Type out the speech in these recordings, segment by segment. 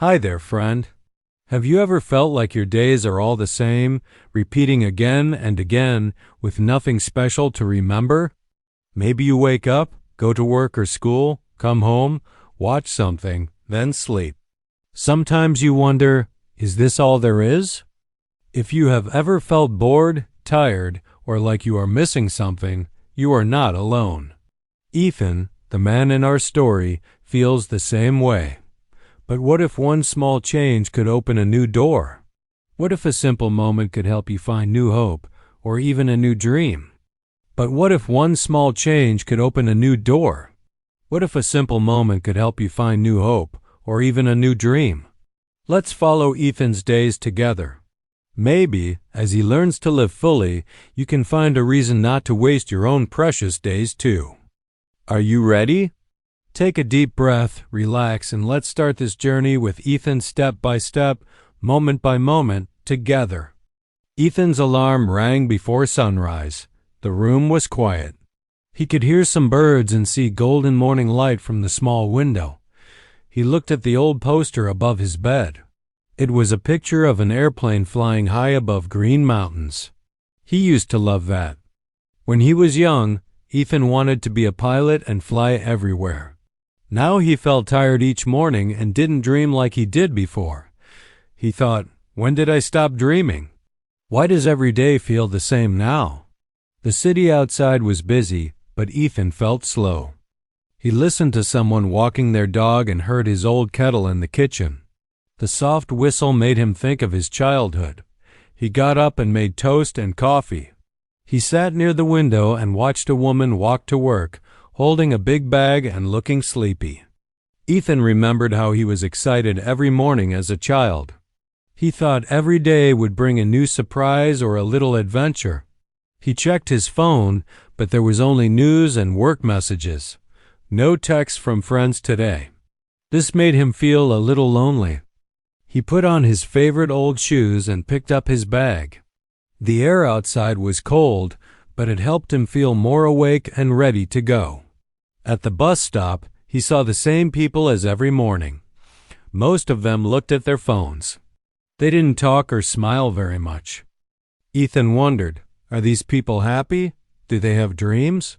Hi there, friend. Have you ever felt like your days are all the same, repeating again and again with nothing special to remember? Maybe you wake up, go to work or school, come home, watch something, then sleep. Sometimes you wonder, is this all there is? If you have ever felt bored, tired, or like you are missing something, you are not alone. Ethan, the man in our story, feels the same way. But what if one small change could open a new door? What if a simple moment could help you find new hope, or even a new dream? But what if one small change could open a new door? What if a simple moment could help you find new hope, or even a new dream? Let's follow Ethan's days together. Maybe, as he learns to live fully, you can find a reason not to waste your own precious days too. Are you ready? Take a deep breath, relax, and let's start this journey with Ethan step by step, moment by moment, together. Ethan's alarm rang before sunrise. The room was quiet. He could hear some birds and see golden morning light from the small window. He looked at the old poster above his bed. It was a picture of an airplane flying high above green mountains. He used to love that. When he was young, Ethan wanted to be a pilot and fly everywhere. Now he felt tired each morning and didn't dream like he did before. He thought, when did I stop dreaming? Why does every day feel the same now? The city outside was busy, but Ethan felt slow. He listened to someone walking their dog and heard his old kettle in the kitchen. The soft whistle made him think of his childhood. He got up and made toast and coffee. He sat near the window and watched a woman walk to work, holding a big bag and looking sleepy. Ethan remembered how he was excited every morning as a child. He thought every day would bring a new surprise or a little adventure. He checked his phone, but there was only news and work messages. No texts from friends today. This made him feel a little lonely. He put on his favorite old shoes and picked up his bag. The air outside was cold, but it helped him feel more awake and ready to go. At the bus stop, he saw the same people as every morning. Most of them looked at their phones. They didn't talk or smile very much. Ethan wondered, are these people happy? Do they have dreams?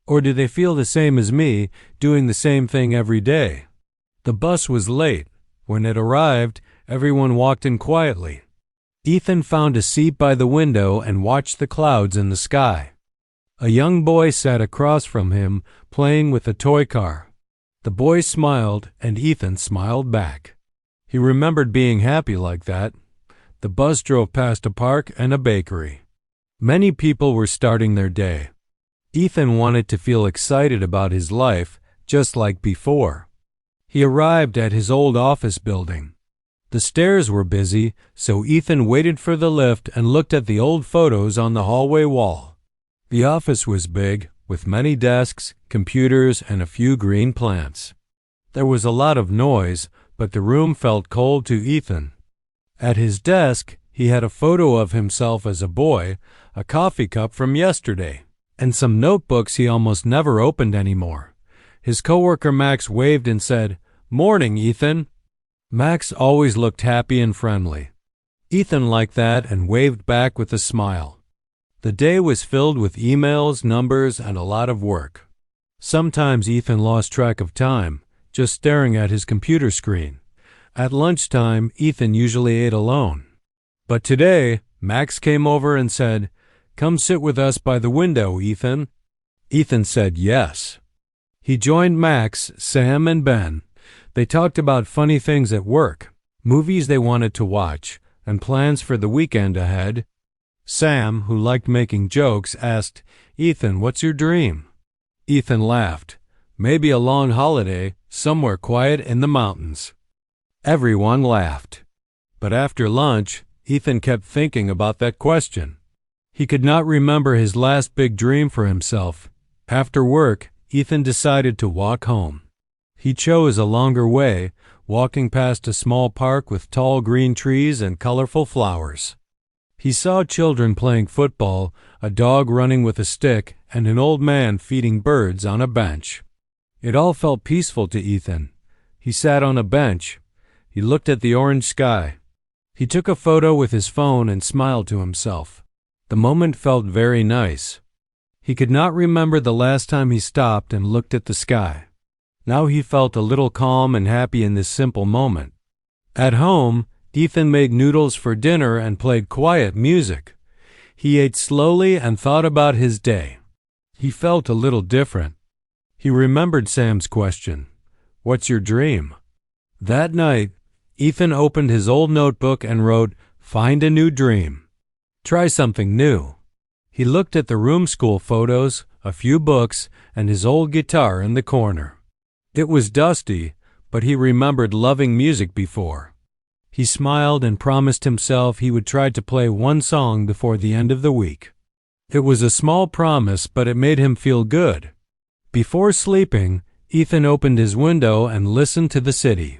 Or do they feel the same as me, doing the same thing every day? The bus was late. When it arrived, everyone walked in quietly. Ethan found a seat by the window and watched the clouds in the sky. A young boy sat across from him, playing with a toy car. The boy smiled, and Ethan smiled back. He remembered being happy like that. The bus drove past a park and a bakery. Many people were starting their day. Ethan wanted to feel excited about his life, just like before. He arrived at his old office building. The stairs were busy, so Ethan waited for the lift and looked at the old photos on the hallway wall. The office was big, with many desks, computers, and a few green plants. There was a lot of noise, but the room felt cold to Ethan. At his desk, he had a photo of himself as a boy, a coffee cup from yesterday, and some notebooks he almost never opened anymore. His coworker Max waved and said, "Morning, Ethan." Max always looked happy and friendly. Ethan liked that and waved back with a smile. The day was filled with emails, numbers, and a lot of work. Sometimes Ethan lost track of time, just staring at his computer screen. At lunchtime, Ethan usually ate alone. But today, Max came over and said, "Come sit with us by the window, Ethan." Ethan said yes. He joined Max, Sam, and Ben. They talked about funny things at work, movies they wanted to watch, and plans for the weekend ahead. Sam, who liked making jokes, asked, "Ethan, what's your dream?" Ethan laughed. "Maybe a long holiday, somewhere quiet in the mountains." Everyone laughed. But after lunch, Ethan kept thinking about that question. He could not remember his last big dream for himself. After work, Ethan decided to walk home. He chose a longer way, walking past a small park with tall green trees and colorful flowers. He saw children playing football, a dog running with a stick, and an old man feeding birds on a bench. It all felt peaceful to Ethan. He sat on a bench. He looked at the orange sky. He took a photo with his phone and smiled to himself. The moment felt very nice. He could not remember the last time he stopped and looked at the sky. Now he felt a little calm and happy in this simple moment. At home, Ethan made noodles for dinner and played quiet music. He ate slowly and thought about his day. He felt a little different. He remembered Sam's question, "What's your dream?" That night, Ethan opened his old notebook and wrote, "Find a new dream. Try something new." He looked at the room school photos, a few books, and his old guitar in the corner. It was dusty, but he remembered loving music before. He smiled and promised himself he would try to play one song before the end of the week. It was a small promise, but it made him feel good. Before sleeping, Ethan opened his window and listened to the city.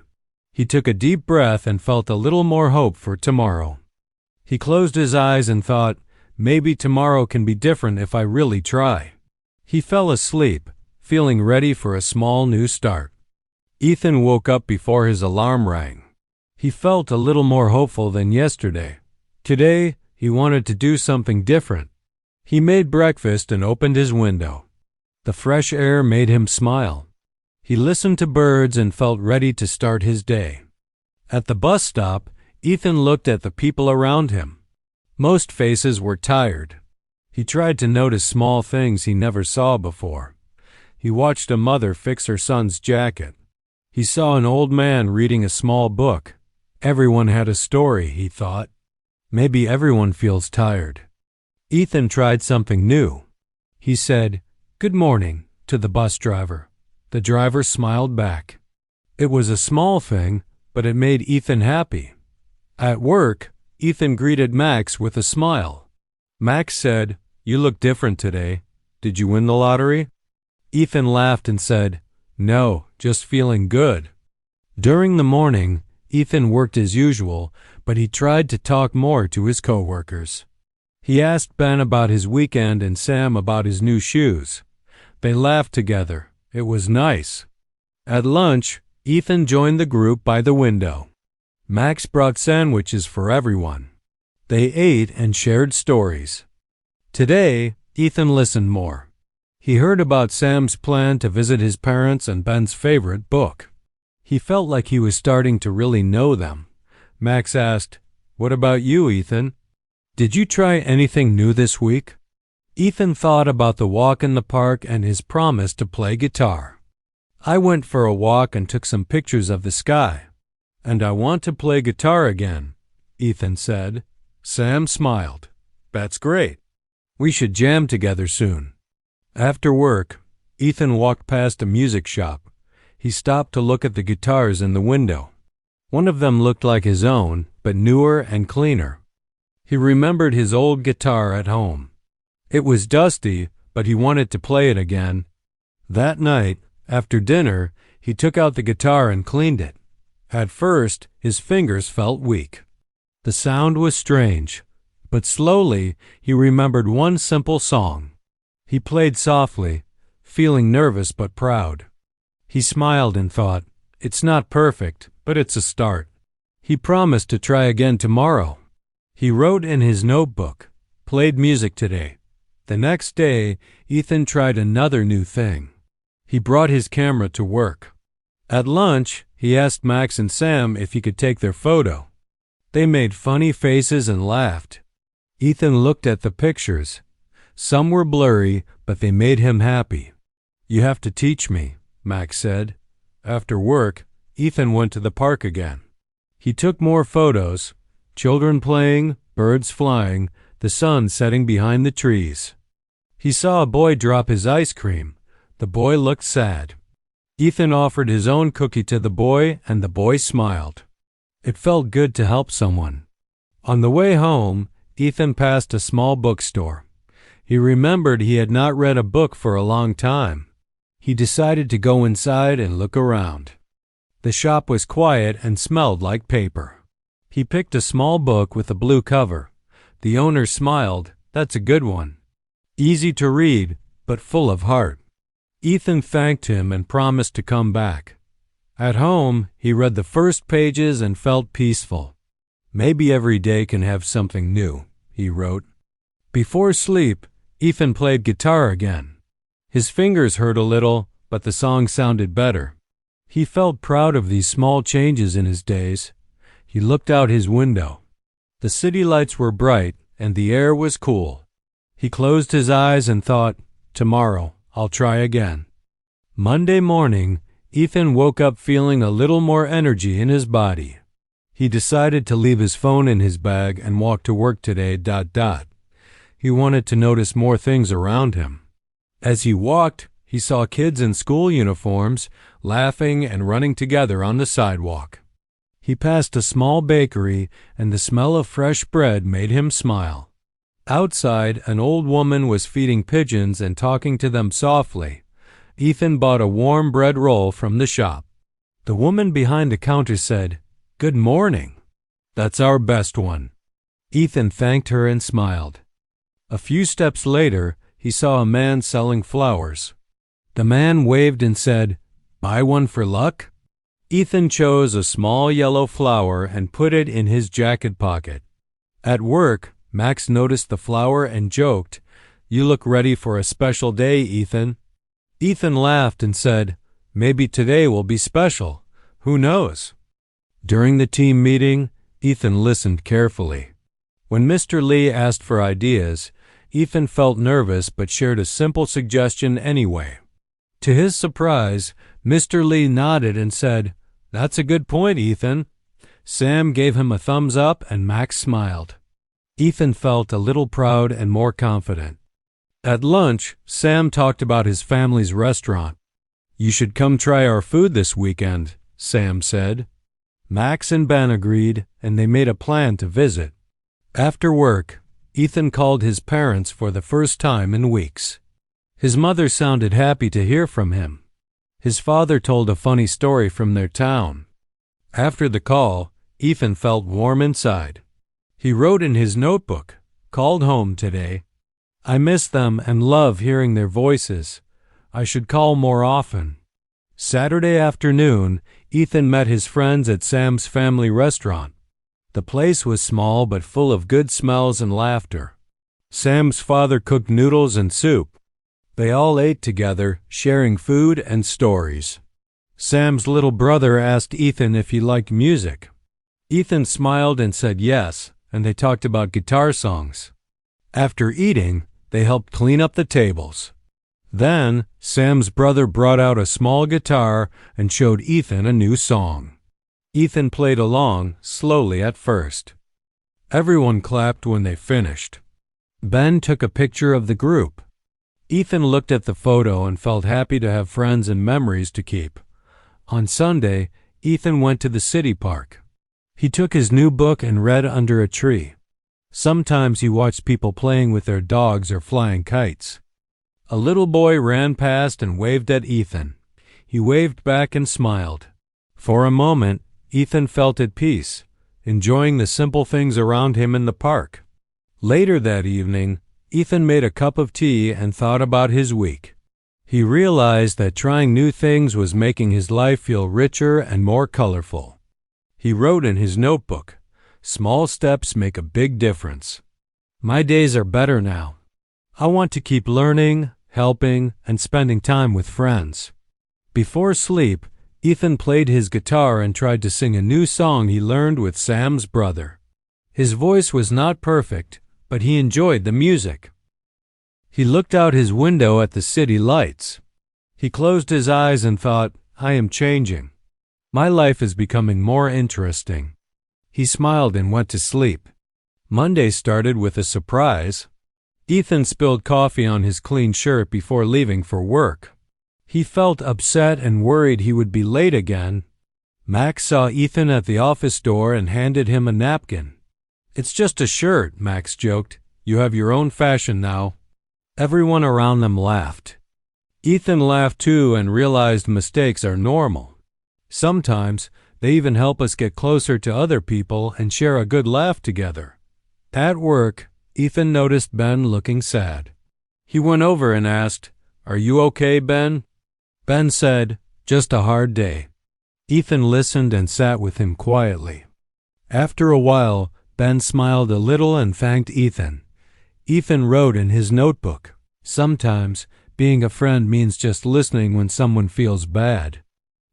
He took a deep breath and felt a little more hope for tomorrow. He closed his eyes and thought, maybe tomorrow can be different if I really try. He fell asleep, feeling ready for a small new start. Ethan woke up before his alarm rang. He felt a little more hopeful than yesterday. Today, he wanted to do something different. He made breakfast and opened his window. The fresh air made him smile. He listened to birds and felt ready to start his day. At the bus stop, Ethan looked at the people around him. Most faces were tired. He tried to notice small things he never saw before. He watched a mother fix her son's jacket. He saw an old man reading a small book. Everyone had a story, he thought. Maybe everyone feels tired. Ethan tried something new. He said, "Good morning," to the bus driver. The driver smiled back. It was a small thing, but it made Ethan happy. At work, Ethan greeted Max with a smile. Max said, "You look different today. Did you win the lottery?" Ethan laughed and said, "No, just feeling good." During the morning, Ethan worked as usual, but he tried to talk more to his coworkers. He asked Ben about his weekend and Sam about his new shoes. They laughed together. It was nice. At lunch, Ethan joined the group by the window. Max brought sandwiches for everyone. They ate and shared stories. Today, Ethan listened more. He heard about Sam's plan to visit his parents and Ben's favorite book. He felt like he was starting to really know them. Max asked, "What about you, Ethan? Did you try anything new this week?" Ethan thought about the walk in the park and his promise to play guitar. "I went for a walk and took some pictures of the sky. And I want to play guitar again," Ethan said. Sam smiled. "That's great. We should jam together soon." After work, Ethan walked past a music shop. He stopped to look at the guitars in the window. One of them looked like his own, but newer and cleaner. He remembered his old guitar at home. It was dusty, but he wanted to play it again. That night, after dinner, he took out the guitar and cleaned it. At first, his fingers felt weak. The sound was strange, but slowly he remembered one simple song. He played softly, feeling nervous but proud. He smiled and thought, "It's not perfect, but it's a start." He promised to try again tomorrow. He wrote in his notebook, "Played music today." The next day, Ethan tried another new thing. He brought his camera to work. At lunch, he asked Max and Sam if he could take their photo. They made funny faces and laughed. Ethan looked at the pictures. Some were blurry, but they made him happy. "You have to teach me," Max said. After work, Ethan went to the park again. He took more photos, children playing, birds flying, the sun setting behind the trees. He saw a boy drop his ice cream. The boy looked sad. Ethan offered his own cookie to the boy, and the boy smiled. It felt good to help someone. On the way home, Ethan passed a small bookstore. He remembered he had not read a book for a long time. He decided to go inside and look around. The shop was quiet and smelled like paper. He picked a small book with a blue cover. The owner smiled. "That's a good one. Easy to read, but full of heart." Ethan thanked him and promised to come back. At home, he read the first pages and felt peaceful. Maybe every day can have something new, he wrote. Before sleep, Ethan played guitar again. His fingers hurt a little, but the song sounded better. He felt proud of these small changes in his days. He looked out his window. The city lights were bright, and the air was cool. He closed his eyes and thought, tomorrow, I'll try again. Monday morning, Ethan woke up feeling a little more energy in his body. He decided to leave his phone in his bag and walk to work today. He wanted to notice more things around him. As he walked, he saw kids in school uniforms laughing and running together on the sidewalk. He passed a small bakery, and the smell of fresh bread made him smile. Outside, an old woman was feeding pigeons and talking to them softly. Ethan bought a warm bread roll from the shop. The woman behind the counter said, "Good morning." "That's our best one." Ethan thanked her and smiled. A few steps later, he saw a man selling flowers. The man waved and said, "Buy one for luck?" Ethan chose a small yellow flower and put it in his jacket pocket. At work, Max noticed the flower and joked, "You look ready for a special day, Ethan." Ethan laughed and said, "Maybe today will be special. Who knows?" During the team meeting, Ethan listened carefully. When Mr. Lee asked for ideas, Ethan felt nervous but shared a simple suggestion anyway. To his surprise, Mr. Lee nodded and said, "That's a good point, Ethan." Sam gave him a thumbs up and Max smiled. Ethan felt a little proud and more confident. At lunch, Sam talked about his family's restaurant. "You should come try our food this weekend," Sam said. Max and Ben agreed, and they made a plan to visit. After work, Ethan called his parents for the first time in weeks. His mother sounded happy to hear from him. His father told a funny story from their town. After the call, Ethan felt warm inside. He wrote in his notebook, "Called home today. I miss them and love hearing their voices. I should call more often." Saturday afternoon, Ethan met his friends at Sam's family restaurant. The place was small but full of good smells and laughter. Sam's father cooked noodles and soup. They all ate together, sharing food and stories. Sam's little brother asked Ethan if he liked music. Ethan smiled and said yes, and they talked about guitar songs. After eating, they helped clean up the tables. Then, Sam's brother brought out a small guitar and showed Ethan a new song. Ethan played along, slowly at first. Everyone clapped when they finished. Ben took a picture of the group. Ethan looked at the photo and felt happy to have friends and memories to keep. On Sunday, Ethan went to the city park. He took his new book and read under a tree. Sometimes he watched people playing with their dogs or flying kites. A little boy ran past and waved at Ethan. He waved back and smiled. For a moment, Ethan felt at peace, enjoying the simple things around him in the park. Later that evening, Ethan made a cup of tea and thought about his week. He realized that trying new things was making his life feel richer and more colorful. He wrote in his notebook, "Small steps make a big difference. My days are better now. I want to keep learning, helping, and spending time with friends." Before sleep, Ethan played his guitar and tried to sing a new song he learned with Sam's brother. His voice was not perfect, but he enjoyed the music. He looked out his window at the city lights. He closed his eyes and thought, "I am changing. My life is becoming more interesting." He smiled and went to sleep. Monday started with a surprise. Ethan spilled coffee on his clean shirt before leaving for work. He felt upset and worried he would be late again. Max saw Ethan at the office door and handed him a napkin. "It's just a shirt," Max joked. "You have your own fashion now." Everyone around them laughed. Ethan laughed too and realized mistakes are normal. Sometimes they even help us get closer to other people and share a good laugh together. At work, Ethan noticed Ben looking sad. He went over and asked, "Are you okay, Ben?" Ben said, "Just a hard day." Ethan listened and sat with him quietly. After a while, Ben smiled a little and thanked Ethan. Ethan wrote in his notebook, "Sometimes being a friend means just listening when someone feels bad."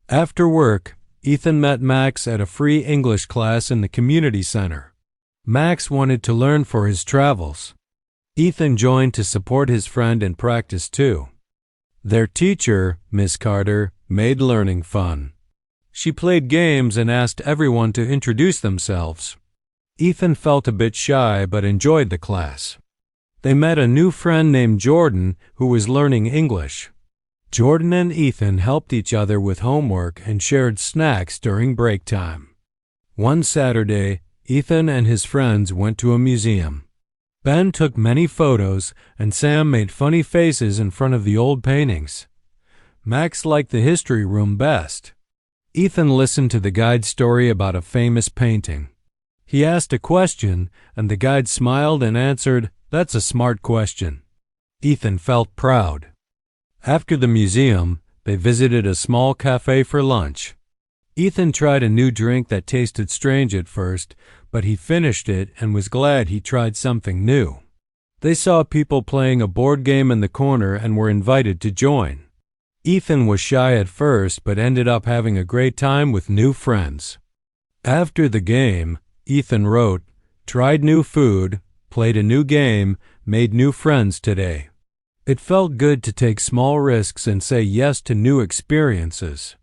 After work, Ethan met Max at a free English class in the community center. Max wanted to learn for his travels. Ethan joined to support his friend in practice too. Their teacher, Miss Carter, made learning fun. She played games and asked everyone to introduce themselves. Ethan felt a bit shy but enjoyed the class. They met a new friend named Jordan who was learning English. Jordan and Ethan helped each other with homework and shared snacks during break time. One Saturday, Ethan and his friends went to a museum. Ben took many photos and Sam made funny faces in front of the old paintings. Max liked the history room best. Ethan listened to the guide's story about a famous painting. He asked a question and the guide smiled and answered, "That's a smart question." Ethan felt proud. After the museum, they visited a small cafe for lunch. Ethan tried a new drink that tasted strange at first, but he finished it and was glad he tried something new. They saw people playing a board game in the corner and were invited to join. Ethan was shy at first but ended up having a great time with new friends. After the game, Ethan wrote, "Tried new food, played a new game, made new friends today." It felt good to take small risks and say yes to new experiences.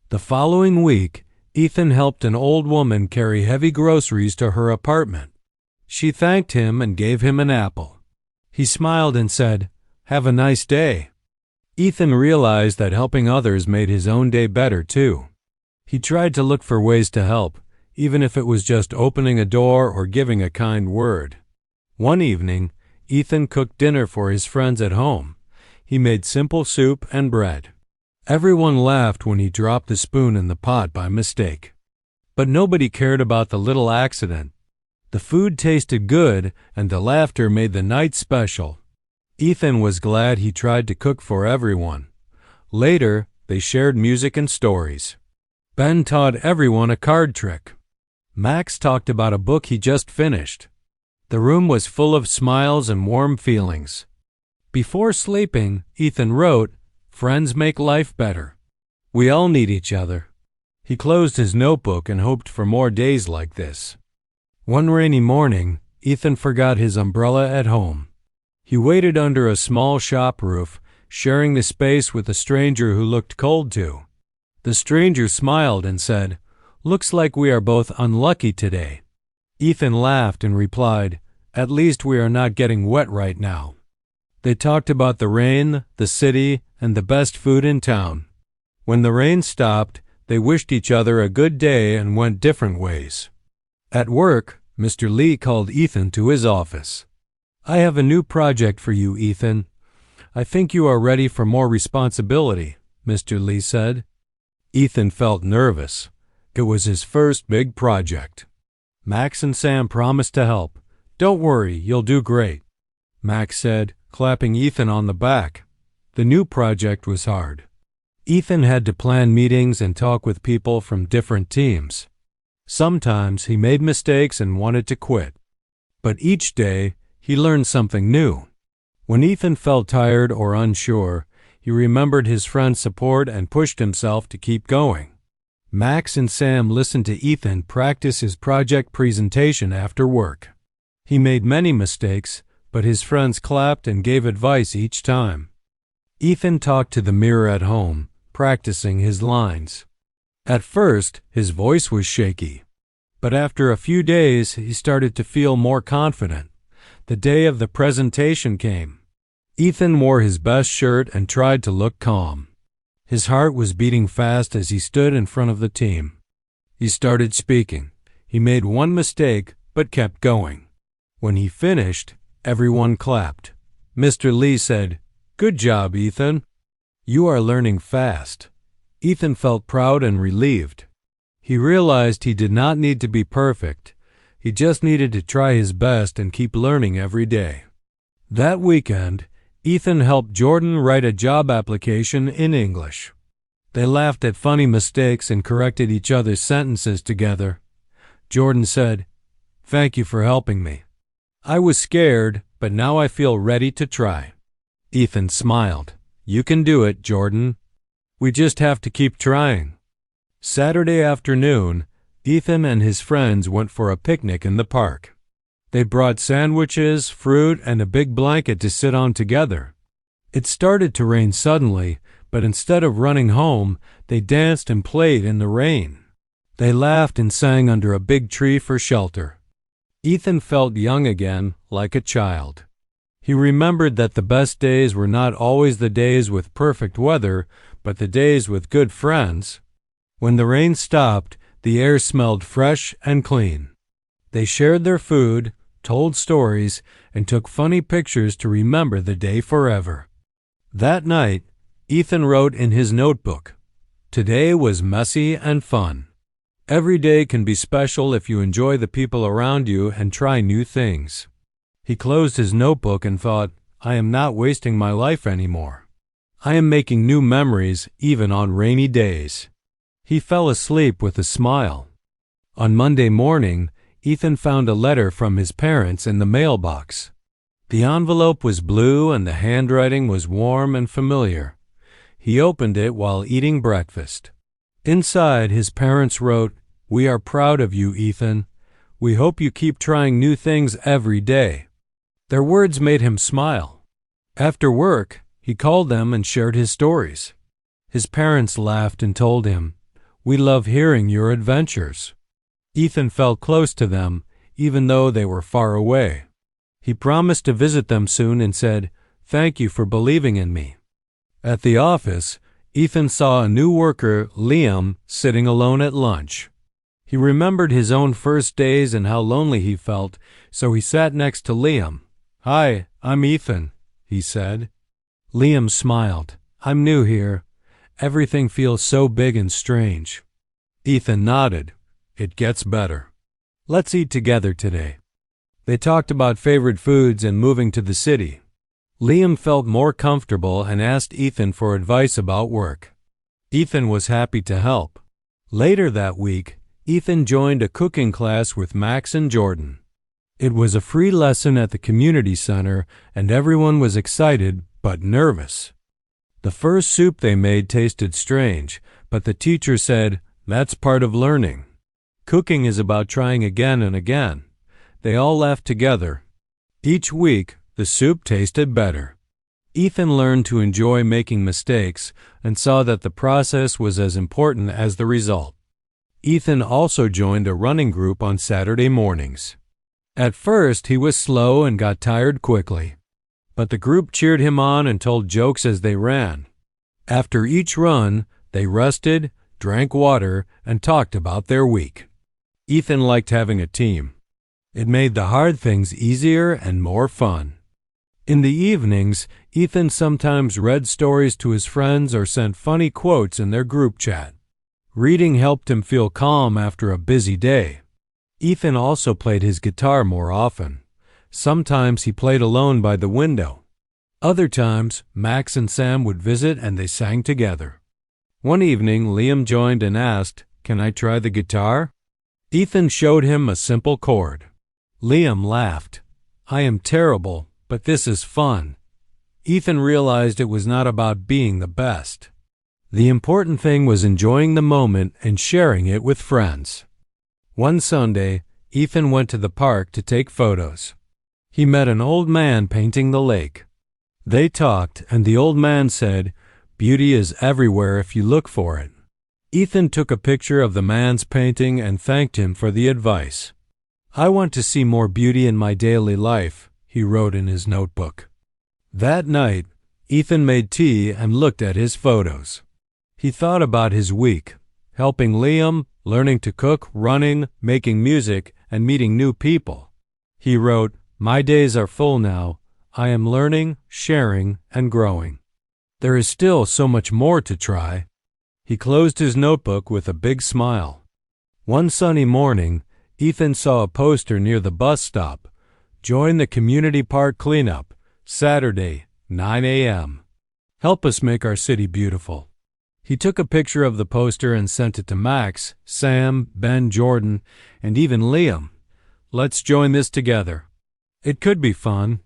The following week, Ethan helped an old woman carry heavy groceries to her apartment. She thanked him and gave him an apple. He smiled and said, "Have a nice day." Ethan realized that helping others made his own day better too. He tried to look for ways to help, even if it was just opening a door or giving a kind word. One evening, Ethan cooked dinner for his friends at home. He made simple soup and bread. Everyone laughed when he dropped the spoon in the pot by mistake. But nobody cared about the little accident. The food tasted good, and the laughter made the night special. Ethan was glad he tried to cook for everyone. Later, they shared music and stories. Ben taught everyone a card trick. Max talked about a book he just finished. The room was full of smiles and warm feelings. Before sleeping, Ethan wrote, "Friends make life better. We all need each other." He closed his notebook and hoped for more days like this. One rainy morning, Ethan forgot his umbrella at home. He waited under a small shop roof, sharing the space with a stranger who looked cold too. The stranger smiled and said, "Looks like we are both unlucky today." Ethan laughed and replied, "At least we are not getting wet right now." They talked about the rain, the city, and the best food in town. When the rain stopped, they wished each other a good day and went different ways. At work, Mr. Lee called Ethan to his office. "I have a new project for you, Ethan. I think you are ready for more responsibility," Mr. Lee said. Ethan felt nervous. It was his first big project. Max and Sam promised to help. "Don't worry, you'll do great," Max said, clapping Ethan on the back. The new project was hard. Ethan had to plan meetings and talk with people from different teams. Sometimes he made mistakes and wanted to quit. But each day, he learned something new. When Ethan felt tired or unsure, he remembered his friend's support and pushed himself to keep going. Max and Sam listened to Ethan practice his project presentation after work. He made many mistakes, but his friends clapped and gave advice each time. Ethan talked to the mirror at home, practicing his lines. At first, his voice was shaky, but after a few days, he started to feel more confident. The day of the presentation came. Ethan wore his best shirt and tried to look calm. His heart was beating fast as he stood in front of the team. He started speaking. He made one mistake, but kept going. When he finished, everyone clapped. Mr. Lee said, "Good job, Ethan. You are learning fast." Ethan felt proud and relieved. He realized he did not need to be perfect. He just needed to try his best and keep learning every day. That weekend, Ethan helped Jordan write a job application in English. They laughed at funny mistakes and corrected each other's sentences together. Jordan said, "Thank you for helping me. I was scared, but now I feel ready to try." Ethan smiled. "You can do it, Jordan. We just have to keep trying." Saturday afternoon, Ethan and his friends went for a picnic in the park. They brought sandwiches, fruit, and a big blanket to sit on together. It started to rain suddenly, but instead of running home, they danced and played in the rain. They laughed and sang under a big tree for shelter. Ethan felt young again, like a child. He remembered that the best days were not always the days with perfect weather, but the days with good friends. When the rain stopped, the air smelled fresh and clean. They shared their food, told stories, and took funny pictures to remember the day forever. That night, Ethan wrote in his notebook, "Today was messy and fun." Every day can be special if you enjoy the people around you and try new things. He closed his notebook and thought, "I am not wasting my life anymore. I am making new memories even on rainy days." He fell asleep with a smile. On Monday morning, Ethan found a letter from his parents in the mailbox. The envelope was blue and the handwriting was warm and familiar. He opened it while eating breakfast. Inside, his parents wrote, "We are proud of you, Ethan. We hope you keep trying new things every day." Their words made him smile. After work, he called them and shared his stories. His parents laughed and told him, "We love hearing your adventures." Ethan felt close to them, even though they were far away. He promised to visit them soon and said, "Thank you for believing in me." At the office, Ethan saw a new worker, Liam, sitting alone at lunch. He remembered his own first days and how lonely he felt, so he sat next to Liam. "Hi, I'm Ethan," he said. Liam smiled. "I'm new here. Everything feels so big and strange." Ethan nodded. "It gets better. Let's eat together today." They talked about favorite foods and moving to the city. Liam felt more comfortable and asked Ethan for advice about work. Ethan was happy to help. Later that week, Ethan joined a cooking class with Max and Jordan. It was a free lesson at the community center, and everyone was excited but nervous. The first soup they made tasted strange, but the teacher said, "That's part of learning. Cooking is about trying again and again." They all laughed together. Each week, the soup tasted better. Ethan learned to enjoy making mistakes and saw that the process was as important as the result. Ethan also joined a running group on Saturday mornings. At first, he was slow and got tired quickly, but the group cheered him on and told jokes as they ran. After each run, they rested, drank water, and talked about their week. Ethan liked having a team. It made the hard things easier and more fun. In the evenings, Ethan sometimes read stories to his friends or sent funny quotes in their group chat. Reading helped him feel calm after a busy day. Ethan also played his guitar more often. Sometimes he played alone by the window. Other times, Max and Sam would visit and they sang together. One evening, Liam joined and asked, "Can I try the guitar?" Ethan showed him a simple chord. Liam laughed. "I am terrible, but this is fun." Ethan realized it was not about being the best. The important thing was enjoying the moment and sharing it with friends. One Sunday, Ethan went to the park to take photos. He met an old man painting the lake. They talked, and the old man said, "Beauty is everywhere if you look for it." Ethan took a picture of the man's painting and thanked him for the advice. "I want to see more beauty in my daily life," he wrote in his notebook. That night, Ethan made tea and looked at his photos. He thought about his week, helping Liam, learning to cook, running, making music, and meeting new people. He wrote, "My days are full now. I am learning, sharing, and growing. There is still so much more to try." He closed his notebook with a big smile. One sunny morning, Ethan saw a poster near the bus stop. "Join the community park cleanup, Saturday, 9 a.m. Help us make our city beautiful." He took a picture of the poster and sent it to Max, Sam, Ben, Jordan, and even Liam. "Let's join this together. It could be fun,"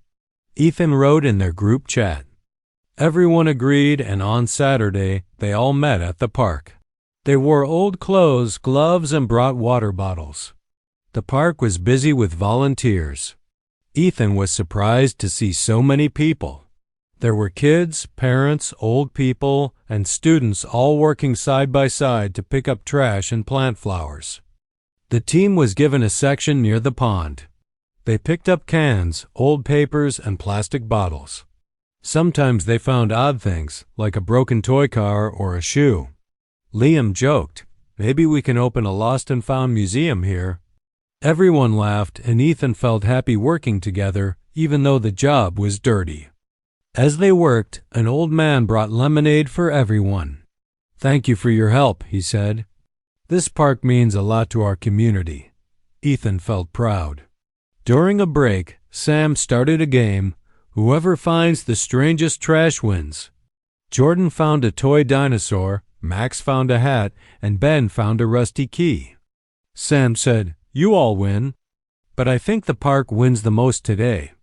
Ethan wrote in their group chat. Everyone agreed, and on Saturday, they all met at the park. They wore old clothes, gloves, and brought water bottles. The park was busy with volunteers. Ethan was surprised to see so many people. There were kids, parents, old people, and students all working side by side to pick up trash and plant flowers. The team was given a section near the pond. They picked up cans, old papers, and plastic bottles. Sometimes they found odd things, like a broken toy car or a shoe. Liam joked, "Maybe we can open a lost and found museum here." Everyone laughed, and Ethan felt happy working together, even though the job was dirty. As they worked, an old man brought lemonade for everyone. "Thank you for your help," he said. "This park means a lot to our community." Ethan felt proud. During a break, Sam started a game. Whoever finds the strangest trash wins. Jordan found a toy dinosaur, Max found a hat, and Ben found a rusty key. Sam said, "You all win, but I think the park wins the most today."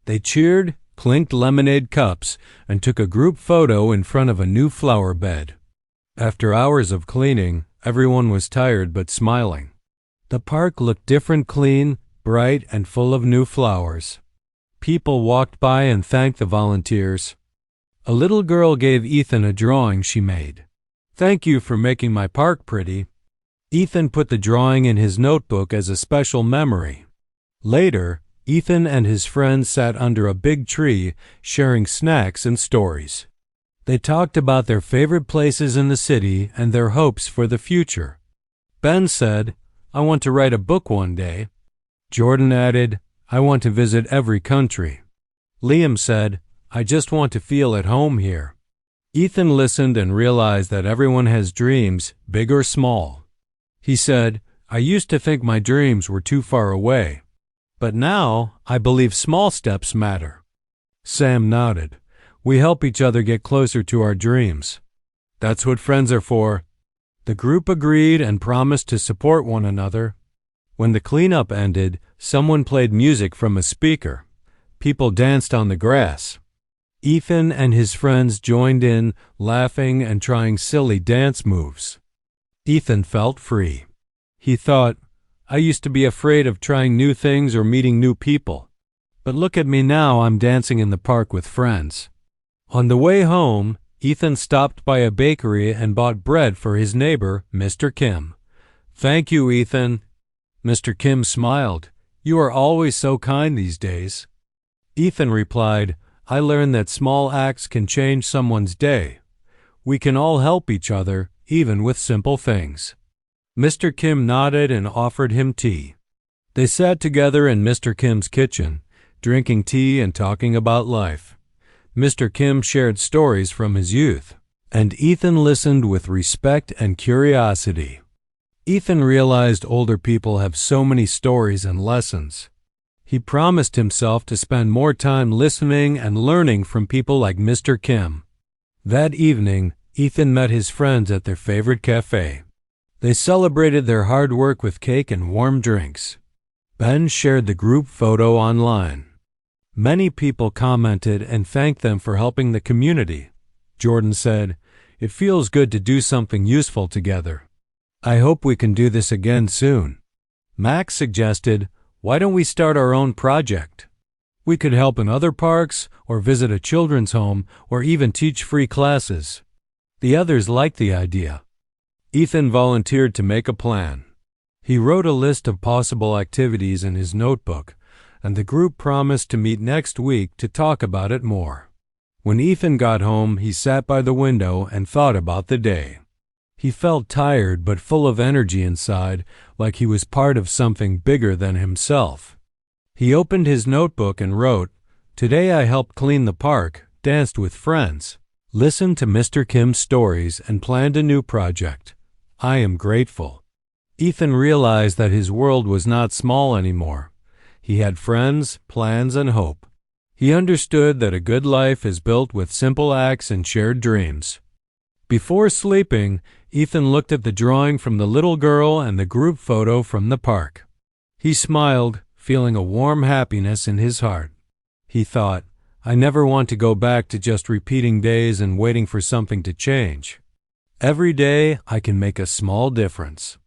They cheered, clinked lemonade cups, and took a group photo in front of a new flower bed. After hours of cleaning, everyone was tired but smiling. The park looked different, clean, bright, and full of new flowers. People walked by and thanked the volunteers. A little girl gave Ethan a drawing she made. "Thank you for making my park pretty." Ethan put the drawing in his notebook as a special memory. Later, Ethan and his friends sat under a big tree, sharing snacks and stories. They talked about their favorite places in the city and their hopes for the future. Ben said, "I want to write a book one day." Jordan added, "I want to visit every country." Liam said, "I just want to feel at home here." Ethan listened and realized that everyone has dreams, big or small. He said, "I used to think my dreams were too far away, but now I believe small steps matter." Sam nodded. "We help each other get closer to our dreams. That's what friends are for." The group agreed and promised to support one another. When the cleanup ended, someone played music from a speaker. People danced on the grass. Ethan and his friends joined in, laughing and trying silly dance moves. Ethan felt free. He thought, "I used to be afraid of trying new things or meeting new people. But look at me now, I'm dancing in the park with friends." On the way home, Ethan stopped by a bakery and bought bread for his neighbor, Mr. Kim. "Thank you, Ethan." Mr. Kim smiled. "You are always so kind these days." Ethan replied, "I learned that small acts can change someone's day. We can all help each other, even with simple things." Mr. Kim nodded and offered him tea. They sat together in Mr. Kim's kitchen, drinking tea and talking about life. Mr. Kim shared stories from his youth, and Ethan listened with respect and curiosity. Ethan realized older people have so many stories and lessons. He promised himself to spend more time listening and learning from people like Mr. Kim. That evening, Ethan met his friends at their favorite cafe. They celebrated their hard work with cake and warm drinks. Ben shared the group photo online. Many people commented and thanked them for helping the community. Jordan said, "It feels good to do something useful together. I hope we can do this again soon." Max suggested, "Why don't we start our own project? We could help in other parks, or visit a children's home, or even teach free classes." The others liked the idea. Ethan volunteered to make a plan. He wrote a list of possible activities in his notebook, and the group promised to meet next week to talk about it more. When Ethan got home, he sat by the window and thought about the day. He felt tired but full of energy inside, like he was part of something bigger than himself. He opened his notebook and wrote, "Today I helped clean the park, danced with friends, listened to Mr. Kim's stories, and planned a new project. I am grateful." Ethan realized that his world was not small anymore. He had friends, plans, and hope. He understood that a good life is built with simple acts and shared dreams. Before sleeping, Ethan looked at the drawing from the little girl and the group photo from the park. He smiled, feeling a warm happiness in his heart. He thought, I never want to go back to just repeating days and waiting for something to change. Every day I can make a small difference.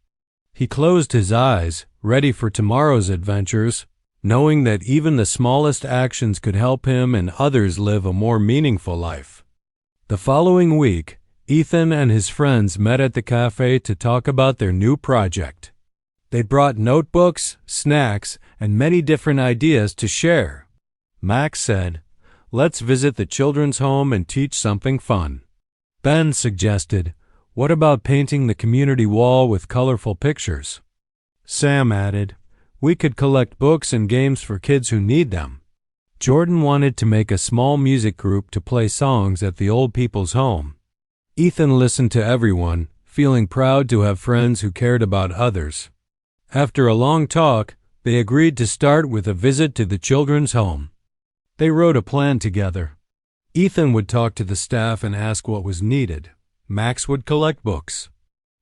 He closed his eyes, ready for tomorrow's adventures, knowing that even the smallest actions could help him and others live a more meaningful life. The following week, Ethan and his friends met at the cafe to talk about their new project. They brought notebooks, snacks, and many different ideas to share. Max said, "Let's visit the children's home and teach something fun." Ben suggested, "What about painting the community wall with colorful pictures?" Sam added, "We could collect books and games for kids who need them." Jordan wanted to make a small music group to play songs at the old people's home. Ethan listened to everyone, feeling proud to have friends who cared about others. After a long talk, they agreed to start with a visit to the children's home. They wrote a plan together. Ethan would talk to the staff and ask what was needed. Max would collect books.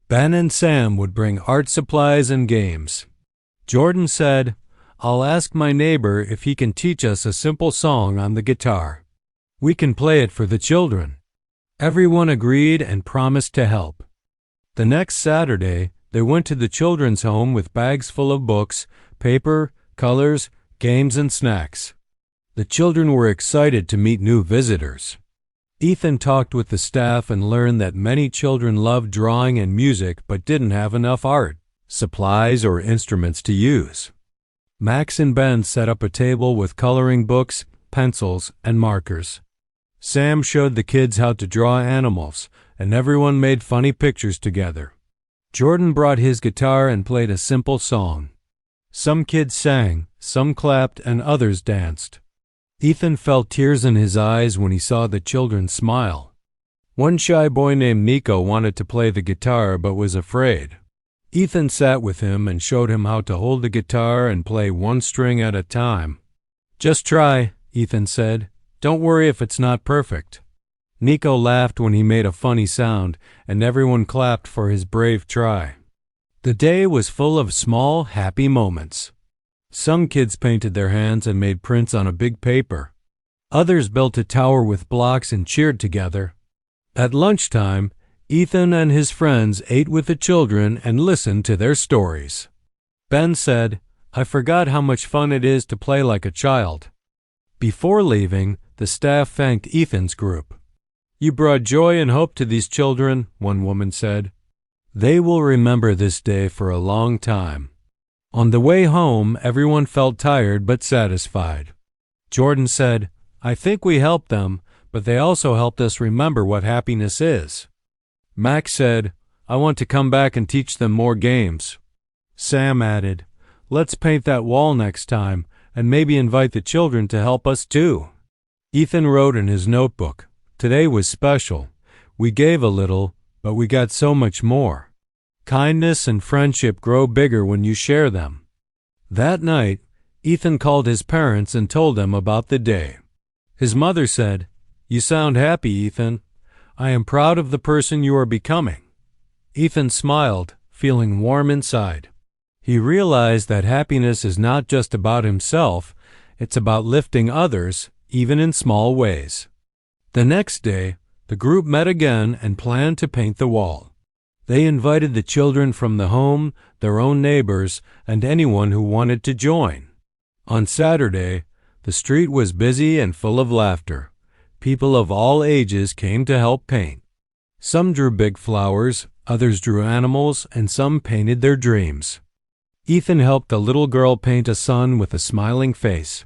Ben and Sam would bring art supplies and games. Jordan said, "I'll ask my neighbor if he can teach us a simple song on the guitar. We can play it for the children." Everyone agreed and promised to help. The next Saturday, they went to the children's home with bags full of books, paper, colors, games, and snacks. The children were excited to meet new visitors. Ethan talked with the staff and learned that many children loved drawing and music but didn't have enough art, supplies, or instruments to use. Max and Ben set up a table with coloring books, pencils, and markers. Sam showed the kids how to draw animals, and everyone made funny pictures together. Jordan brought his guitar and played a simple song. Some kids sang, some clapped, and others danced. Ethan felt tears in his eyes when he saw the children smile. One shy boy named Nico wanted to play the guitar but was afraid. Ethan sat with him and showed him how to hold the guitar and play one string at a time. "Just try," Ethan said. "Don't worry if it's not perfect." Nico laughed when he made a funny sound, and everyone clapped for his brave try. The day was full of small, happy moments. Some kids painted their hands and made prints on a big paper. Others built a tower with blocks and cheered together. At lunchtime, Ethan and his friends ate with the children and listened to their stories. Ben said, "I forgot how much fun it is to play like a child." Before leaving, the staff thanked Ethan's group. "You brought joy and hope to these children," one woman said. "They will remember this day for a long time." On the way home, everyone felt tired but satisfied. Jordan said, "I think we helped them, but they also helped us remember what happiness is." Max said, "I want to come back and teach them more games." Sam added, "Let's paint that wall next time, and maybe invite the children to help us too." Ethan wrote in his notebook, "Today was special. We gave a little, but we got so much more. Kindness and friendship grow bigger when you share them." That night, Ethan called his parents and told them about the day. His mother said, "You sound happy, Ethan. I am proud of the person you are becoming." Ethan smiled, feeling warm inside. He realized that happiness is not just about himself, it's about lifting others, even in small ways. The next day, the group met again and planned to paint the wall. They invited the children from the home, their own neighbors, and anyone who wanted to join. On Saturday, the street was busy and full of laughter. People of all ages came to help paint. Some drew big flowers, others drew animals, and some painted their dreams. Ethan helped the little girl paint a sun with a smiling face.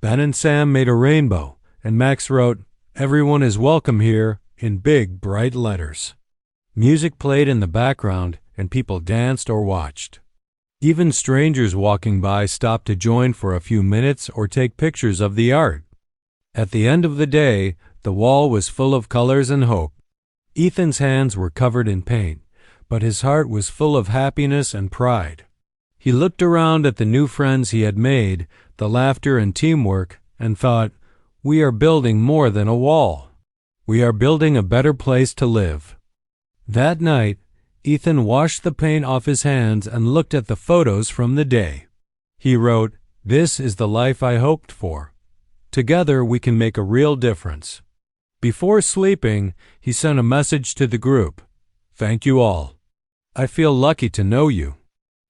Ben and Sam made a rainbow, and Max wrote, "Everyone is welcome here," in big, bright letters. Music played in the background, and people danced or watched. Even strangers walking by stopped to join for a few minutes or take pictures of the art. At the end of the day, the wall was full of colors and hope. Ethan's hands were covered in paint, but his heart was full of happiness and pride. He looked around at the new friends he had made, the laughter and teamwork, and thought, "We are building more than a wall. We are building a better place to live." That night, Ethan washed the paint off his hands and looked at the photos from the day. He wrote, "This is the life I hoped for. Together we can make a real difference." Before sleeping, he sent a message to the group. "Thank you all. I feel lucky to know you.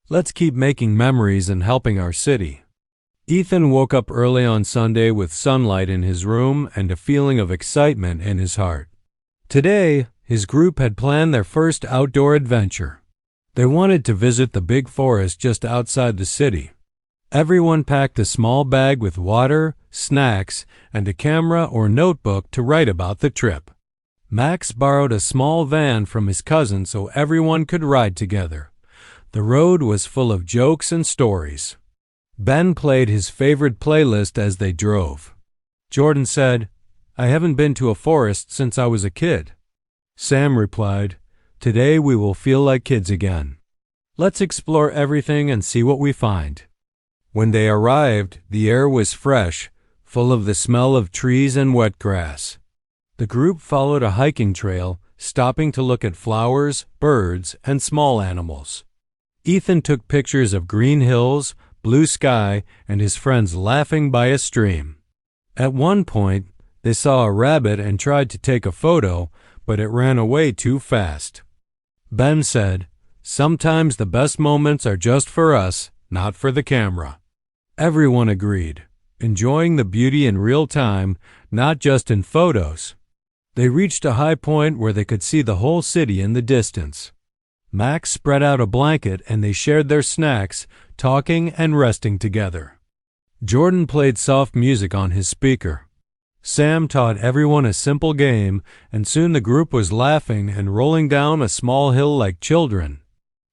Let's keep making memories and helping our city." Ethan woke up early on Sunday with sunlight in his room and a feeling of excitement in his heart. Today, his group had planned their first outdoor adventure. They wanted to visit the big forest just outside the city. Everyone packed a small bag with water, snacks, and a camera or notebook to write about the trip. Max borrowed a small van from his cousin so everyone could ride together. The road was full of jokes and stories. Ben played his favorite playlist as they drove. Jordan said, "I haven't been to a forest since I was a kid." Sam replied, "Today we will feel like kids again. Let's explore everything and see what we find." When they arrived, the air was fresh, full of the smell of trees and wet grass. The group followed a hiking trail, stopping to look at flowers, birds, and small animals. Ethan took pictures of green hills, blue sky, and his friends laughing by a stream. At one point, they saw a rabbit and tried to take a photo, but it ran away too fast. Ben said, "Sometimes the best moments are just for us, not for the camera." Everyone agreed, enjoying the beauty in real time, not just in photos. They reached a high point where they could see the whole city in the distance. Max spread out a blanket and they shared their snacks, talking and resting together. Jordan played soft music on his speaker. Sam taught everyone a simple game, and soon the group was laughing and rolling down a small hill like children.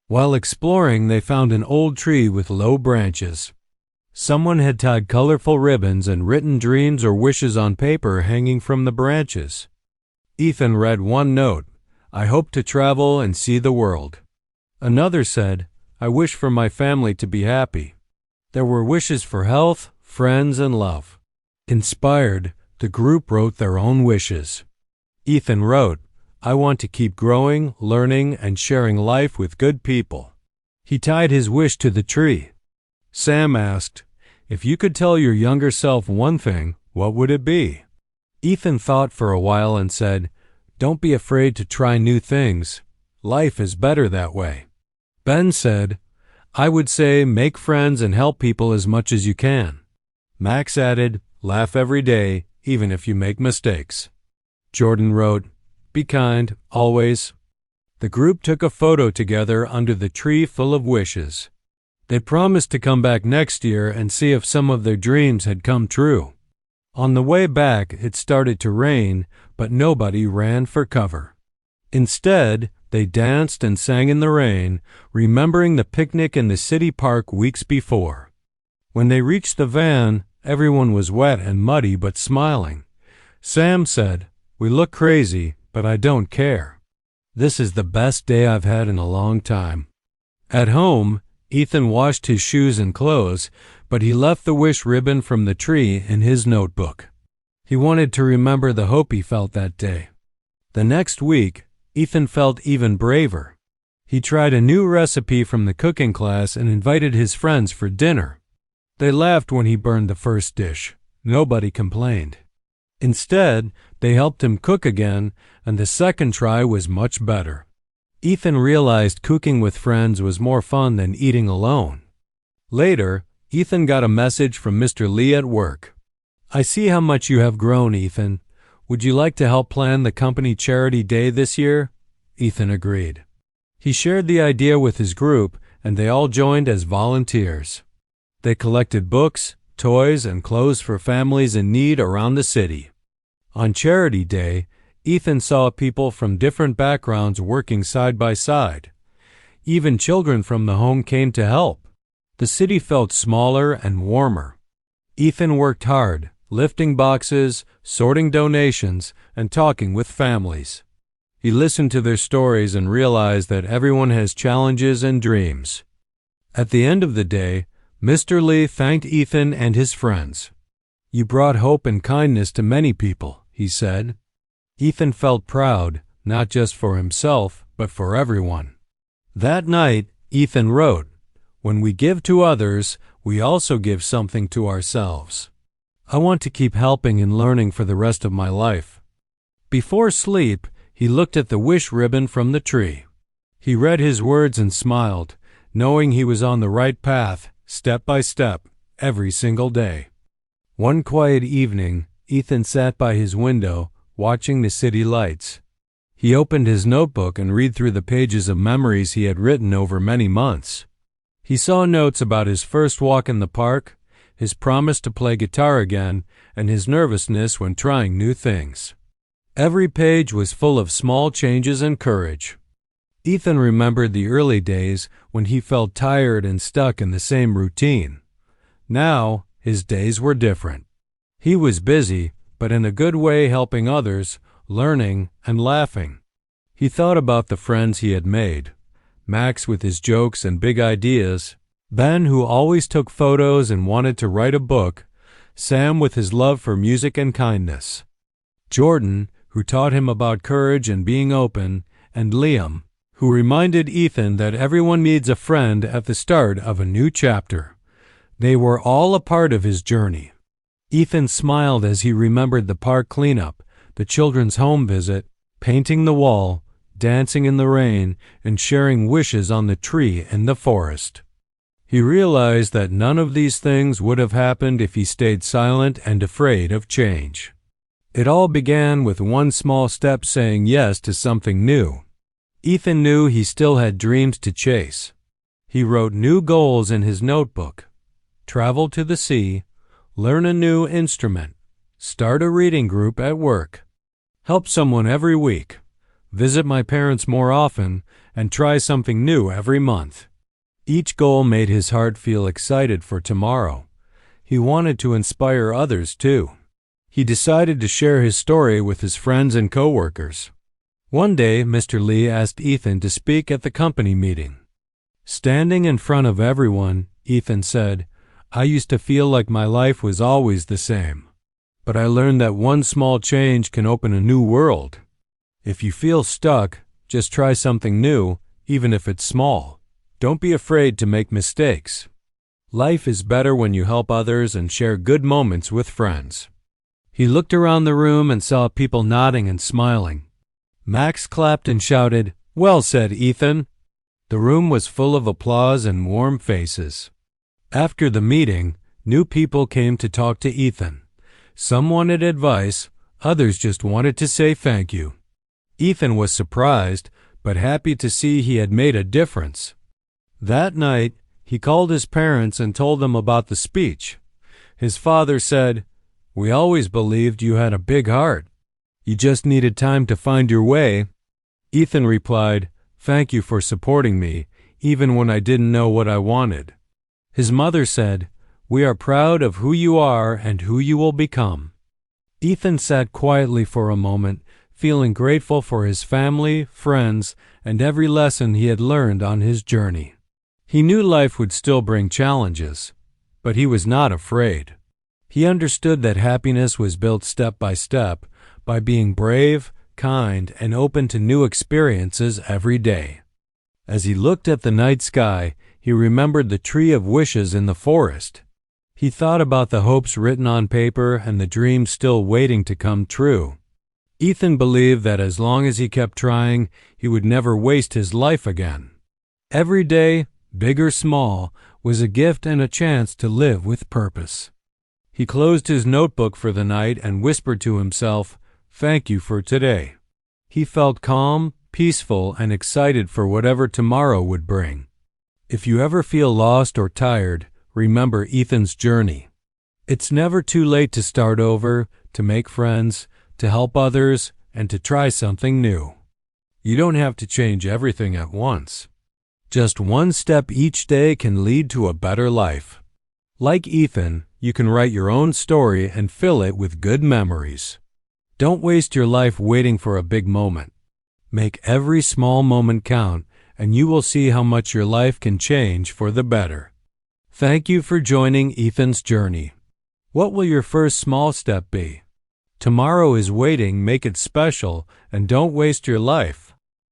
While exploring, they found an old tree with low branches. Someone had tied colorful ribbons and written dreams or wishes on paper hanging from the branches. Ethan read one note, "I hope to travel and see the world." Another said, "I wish for my family to be happy." There were wishes for health, friends, and love. Inspired, the group wrote their own wishes. Ethan wrote, "I want to keep growing, learning, and sharing life with good people." He tied his wish to the tree. Sam asked, "If you could tell your younger self one thing, what would it be?" Ethan thought for a while and said, "Don't be afraid to try new things. Life is better that way." Ben said, "I would say make friends and help people as much as you can." Max added, "Laugh every day, even if you make mistakes." Jordan wrote, "Be kind, always." The group took a photo together under the tree full of wishes. They promised to come back next year and see if some of their dreams had come true. On the way back, it started to rain, but nobody ran for cover. Instead, they danced and sang in the rain, remembering the picnic in the city park weeks before. When they reached the van, everyone was wet and muddy but smiling. Sam said, "We look crazy, but I don't care. This is the best day I've had in a long time." At home, Ethan washed his shoes and clothes, but he left the wish ribbon from the tree in his notebook. He wanted to remember the hope he felt that day. The next week, Ethan felt even braver. He tried a new recipe from the cooking class and invited his friends for dinner. They laughed when he burned the first dish. Nobody complained. Instead, they helped him cook again, and the second try was much better. Ethan realized cooking with friends was more fun than eating alone. Later, Ethan got a message from Mr. Lee at work. "I see how much you have grown, Ethan. Would you like to help plan the company charity day this year?" Ethan agreed. He shared the idea with his group, and they all joined as volunteers. They collected books, toys, and clothes for families in need around the city. On Charity Day, Ethan saw people from different backgrounds working side by side. Even children from the home came to help. The city felt smaller and warmer. Ethan worked hard, lifting boxes, sorting donations, and talking with families. He listened to their stories and realized that everyone has challenges and dreams. At the end of the day, Mr. Lee thanked Ethan and his friends. "You brought hope and kindness to many people," he said. Ethan felt proud, not just for himself, but for everyone. That night, Ethan wrote, "When we give to others, we also give something to ourselves. I want to keep helping and learning for the rest of my life." Before sleep, he looked at the wish ribbon from the tree. He read his words and smiled, knowing he was on the right path, step by step, every single day. One quiet evening, Ethan sat by his window, watching the city lights. He opened his notebook and read through the pages of memories he had written over many months. He saw notes about his first walk in the park, his promise to play guitar again, and his nervousness when trying new things. Every page was full of small changes and courage. Ethan remembered the early days when he felt tired and stuck in the same routine. Now, his days were different. He was busy, but in a good way, helping others, learning, and laughing. He thought about the friends he had made: Max with his jokes and big ideas, Ben who always took photos and wanted to write a book, Sam with his love for music and kindness, Jordan who taught him about courage and being open, and Liam who reminded Ethan that everyone needs a friend at the start of a new chapter. They were all a part of his journey. Ethan smiled as he remembered the park cleanup, the children's home visit, painting the wall, dancing in the rain, and sharing wishes on the tree in the forest. He realized that none of these things would have happened if he stayed silent and afraid of change. It all began with one small step, saying yes to something new. Ethan knew he still had dreams to chase. He wrote new goals in his notebook: travel to the sea, learn a new instrument, start a reading group at work, help someone every week, visit my parents more often, and try something new every month. Each goal made his heart feel excited for tomorrow. He wanted to inspire others too. He decided to share his story with his friends and coworkers. One day, Mr. Lee asked Ethan to speak at the company meeting. Standing in front of everyone, Ethan said, "I used to feel like my life was always the same. But I learned that one small change can open a new world. If you feel stuck, just try something new, even if it's small. Don't be afraid to make mistakes. Life is better when you help others and share good moments with friends." He looked around the room and saw people nodding and smiling. Max clapped and shouted, "Well said, Ethan." The room was full of applause and warm faces. After the meeting, new people came to talk to Ethan. Some wanted advice, others just wanted to say thank you. Ethan was surprised, but happy to see he had made a difference. That night, he called his parents and told them about the speech. His father said, "We always believed you had a big heart. You just needed time to find your way." Ethan replied, "Thank you for supporting me, even when I didn't know what I wanted." His mother said, "We are proud of who you are and who you will become." Ethan sat quietly for a moment, feeling grateful for his family, friends, and every lesson he had learned on his journey. He knew life would still bring challenges, but he was not afraid. He understood that happiness was built step by step, by being brave, kind, and open to new experiences every day. As he looked at the night sky, he remembered the tree of wishes in the forest. He thought about the hopes written on paper and the dreams still waiting to come true. Ethan believed that as long as he kept trying, he would never waste his life again. Every day, big or small, was a gift and a chance to live with purpose. He closed his notebook for the night and whispered to himself, "Thank you for today." He felt calm, peaceful, and excited for whatever tomorrow would bring. If you ever feel lost or tired, remember Ethan's journey. It's never too late to start over, to make friends, to help others, and to try something new. You don't have to change everything at once. Just one step each day can lead to a better life. Like Ethan, you can write your own story and fill it with good memories. Don't waste your life waiting for a big moment. Make every small moment count, and you will see how much your life can change for the better. Thank you for joining Ethan's journey. What will your first small step be? Tomorrow is waiting, make it special, and don't waste your life.